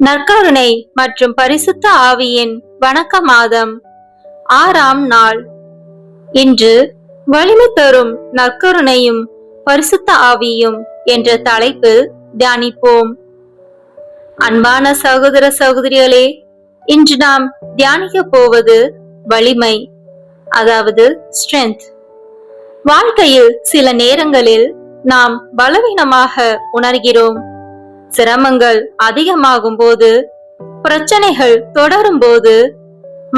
நற்கருணை மற்றும் பரிசுத்த ஆவியின் வணக்க மாதம் 6ஆம் நாள். இன்று வலிமை தரும் நற்கருணையும் பரிசுத்த ஆவியும் என்ற தலைப்பில் தியானிப்போம். அன்பான சகோதர சகோதரிகளே, இன்று நாம் தியானிக்க போவது வலிமை, அதாவது ஸ்ட்ரென்த். வாழ்க்கையில் சில நேரங்களில் நாம் பலவீனமாக உணர்கிறோம். சிரமங்கள் அதிகமாகும் போது, பிரச்சனைகள் தொடரும் போது,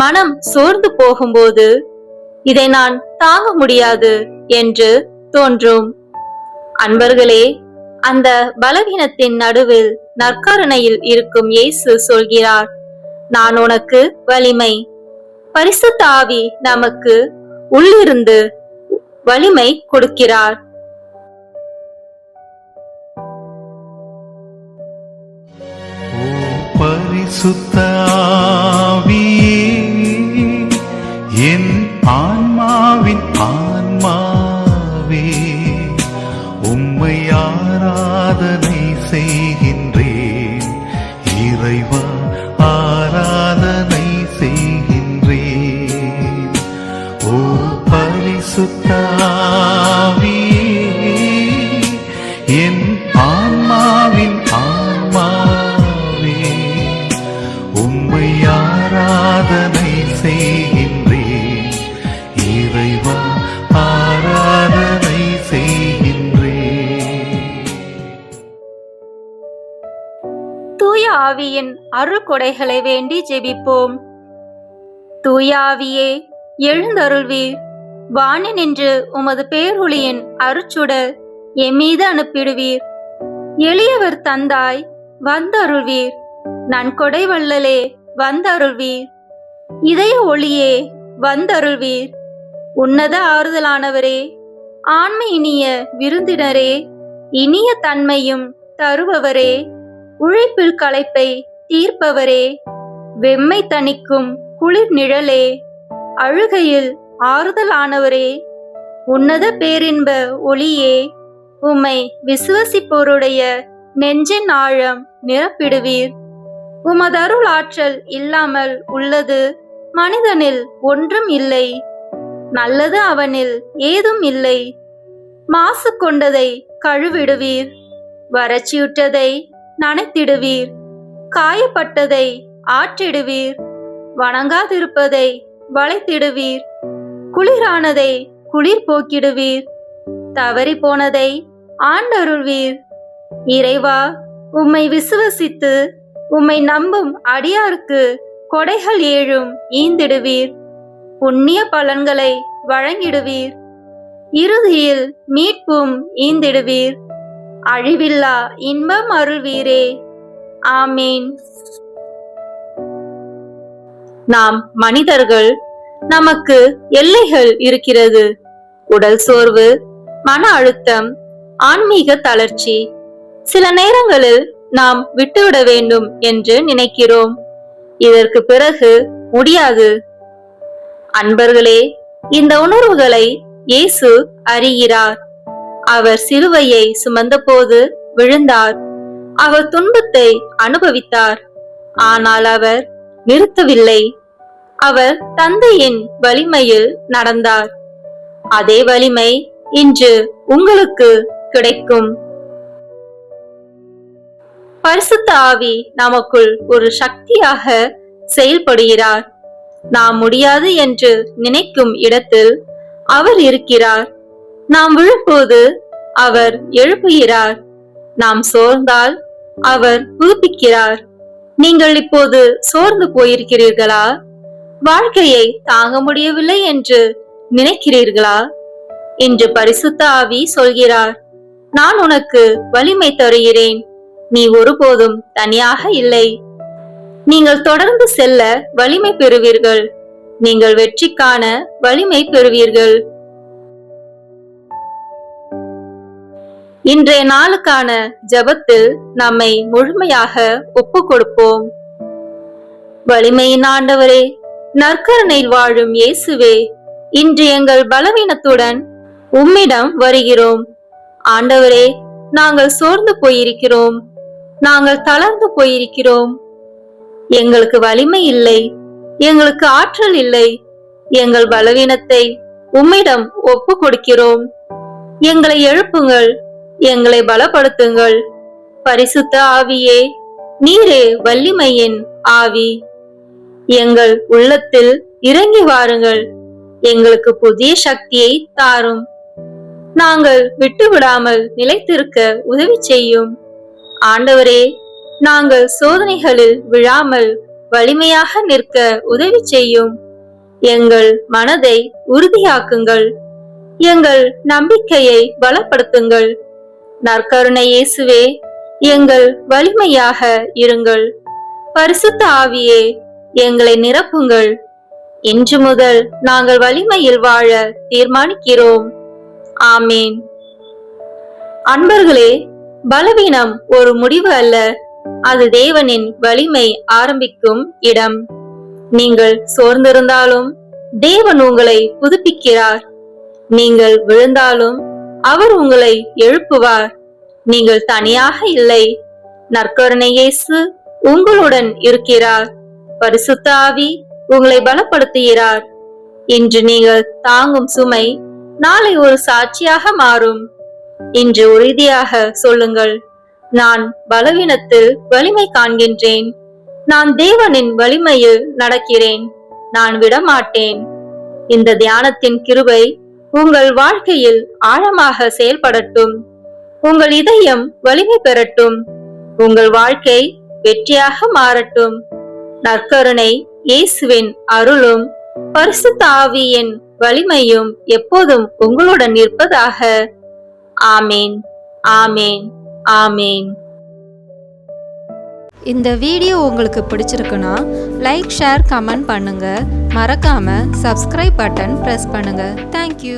மனம் சோர்ந்து போகும்போது, இதை நான் தாங்க முடியாது என்று தோன்றும். அன்பர்களே, அந்த பலவீனத்தின் நடுவில் நற்கருணையில் இருக்கும் இயேசு சொல்கிறார், நான் உனக்கு வலிமை. பரிசுத்த ஆவி நமக்கு உள்ளிருந்து வலிமை கொடுக்கிறார். பரிசுத்த ஆவியே, என் ஆன்மாவின் ஆன்மாவே, உம்மை ஆராதனை செய்கின்றேன். இறைவா, ஆராதனை செய்கின்றேன். ஓ பரிசுத்த ஆவியே, என் ஆன்மாவின் ஆராதனை செய்கின்றேன். இறைவா, ஆராதனை செய்கின்றேன். தூய ஆவியின் அருள் கொடைகளை வேண்டி ஜெபிப்போம். தூய ஆவியே, எழுந்தருள்வீர். வானினின்று உமது பேரொளியின் அருச்சுடர் எம்மீது அனுப்பிடுவீர். எளியவர் தந்தாய், வந்தருள்வீர். நன்கொடை வள்ளலே, வந்தருள்வீர். இதய ஒளியே, வந்தருள்வீர். உன்னத ஆறுதலானவரே, ஆண்மை இனிய விருந்தினரே, இனிய தன்மையும் தருபவரே, உழைப்பில் களைப்பை தீர்ப்பவரே, வெம்மை தணிக்கும் குளிர் நிழலே, அழுகையில் ஆறுதலானவரே, உன்னத பேரின்ப ஒளியே, உம்மை விசுவசிப்போருடைய நெஞ்சின் ஆழம் நிரப்பிடுவீர். உமதருள் ஆற்றல் இல்லாமல் உள்ளது மனிதனில் ஒன்றும் இல்லை. நல்லது அவனில் ஏதும் இல்லை. மாசு கொண்டதை கழுவிடுவீர். வறட்சியுற்றதை நனைத்திடுவீர். காயப்பட்டதை ஆற்றிடுவீர். வணங்காதிருப்பதை வளைத்திடுவீர். குளிரானதை குளிர் போக்கிடுவீர். தவறி போனதை ஆண்டருள்வீர். இறைவா, உம்மை விசுவசித்து உம்மை நம்பும் அடியாருக்கு கொடைகள் ஏழும் ஈந்திடுவீர். புண்ணிய பலன்களை வழங்கிடுவீர். இறுதியில் மீட்பும் ஈந்திடுவீர். அழிவில்லா இன்பம் அருள்வீரே. ஆமீன். நாம் மனிதர்கள், நமக்கு எல்லைகள் இருக்கிறது. உடல் சோர்வு, மன அழுத்தம், ஆன்மீக தளர்ச்சி. சில நேரங்களில் நாம் விட்டுவிட வேண்டும் என்று நினைக்கிறோம். இதற்கு பிறகு முடியாது. அன்பர்களே, இந்த உணர்வுகளை இயேசு அறிகிறார். அவர் சிலுவையை சுமந்தபோது விழுந்தார். அவர் துன்பத்தை அனுபவித்தார். ஆனால் அவர் நிறுத்தவில்லை. அவர் தந்தையின் வலிமையில் நடந்தார். அதே வலிமை இன்று உங்களுக்கு கிடைக்கும். பரிசுத்த ஆவி நமக்குள் ஒரு சக்தியாக செயல்படுகிறார். நாம் முடியாது என்று நினைக்கும் இடத்தில் அவர் இருக்கிறார். நாம் விழும்போது அவர் எழுப்புகிறார். நாம் சோர்ந்தால் அவர் புதுப்பிக்கிறார். நீங்கள் இப்போது சோர்ந்து போயிருக்கிறீர்களா? வாழ்க்கையை தாங்க முடியவில்லை என்று நினைக்கிறீர்களா? இன்று பரிசுத்த ஆவி சொல்கிறார், நான் உனக்கு வலிமை தருகிறேன். நீ ஒருபோதும் தனியாக இல்லை. நீங்கள் தொடர்ந்து செல்ல வலிமை பெறுவீர்கள். நீங்கள் வெற்றி காண வலிமை பெறுவீர்கள். இன்றைய நாளுக்கான ஜெபத்தில் நம்மை முழுமையாக ஒப்பு கொடுப்போம். வலிமையின் ஆண்டவரே, நற்கருணையில் வாழும் இயேசுவே, இன்று எங்கள் பலவீனத்துடன் உம்மிடம் வருகிறோம். ஆண்டவரே, நாங்கள் சோர்ந்து போயிருக்கிறோம். நாங்கள் தளர்ந்து போயிருக்கிறோம். எங்களுக்கு வலிமை இல்லை, எங்களுக்கு ஆற்றல் இல்லை. எங்கள் பலவீனத்தை உம்மிடம் ஒப்பு கொடுக்கிறோம். எங்களை எழுப்புங்கள், எங்களை பலப்படுத்துங்கள். பரிசுத்த ஆவியே, நீரே வலிமையின் ஆவி. எங்கள் உள்ளத்தில் இறங்கி வாருங்கள், எங்களுக்கு புதிய சக்தியை தாரும். நாங்கள் விட்டுவிடாமல் நிலைத்திருக்க உதவி செய்யும். ஆண்டவரே, நாங்கள் சோதனைகளில் விழாமல் வலிமையாக நிற்க உதவி செய்யும். எங்கள் மனதை உறுதியாக்குங்கள், எங்கள் நம்பிக்கையை பலப்படுத்துங்கள். நற்கருணை இயேசுவே, எங்கள் வலிமையாக இருங்கள். பரிசுத்த ஆவியே, எங்களை நிரப்புங்கள். இன்று முதல் நாங்கள் வலிமையில் வாழ தீர்மானிக்கிறோம். ஆமேன். அன்பர்களே, பலவீனம் ஒரு முடிவு அல்ல, அது தேவனின் வலிமை ஆரம்பிக்கும் இடம். நீங்கள் சோர்ந்திருந்தாலும் தேவன் உங்களை புதுப்பிக்கிறார். நீங்கள் விழுந்தாலும் அவர் உங்களை எழுப்புவார். நீங்கள் தனியாக இல்லை, நற்கருணை இயேசு உங்களுடன் இருக்கிறார். பரிசுத்த ஆவி உங்களை பலப்படுத்துகிறார். இன்று நீங்கள் தாங்கும் சுமை நாளை ஒரு சாட்சியாக மாறும். இன்று உறுதியாக சொல்லுங்கள், நான் பலவீனத்தில் வலிமை காண்கின்றேன். நான் தேவனின் வலிமையில் நடக்கிறேன். நான் விடமாட்டேன். இந்த தியானத்தின் கிருபை உங்கள் வாழ்க்கையில் ஆழமாக செயல்படட்டும். உங்கள் இதயம் வலிமை பெறட்டும். உங்கள் வாழ்க்கை வெற்றியாக மாறட்டும். நற்கருணை இயேசுவின் அருளும் பரிசுத்த ஆவியின் வலிமையும் எப்போதும் உங்களுடன் இருப்பதாக. ஆமேன், ஆமேன், ஆமேன். இந்த வீடியோ உங்களுக்கு பிடிச்சிருக்குன்னா லைக், ஷேர், கமெண்ட் பண்ணுங்க. மறக்காம சப்ஸ்கிரைப் பட்டன் பிரஸ் பண்ணுங்க. தேங்க்யூ.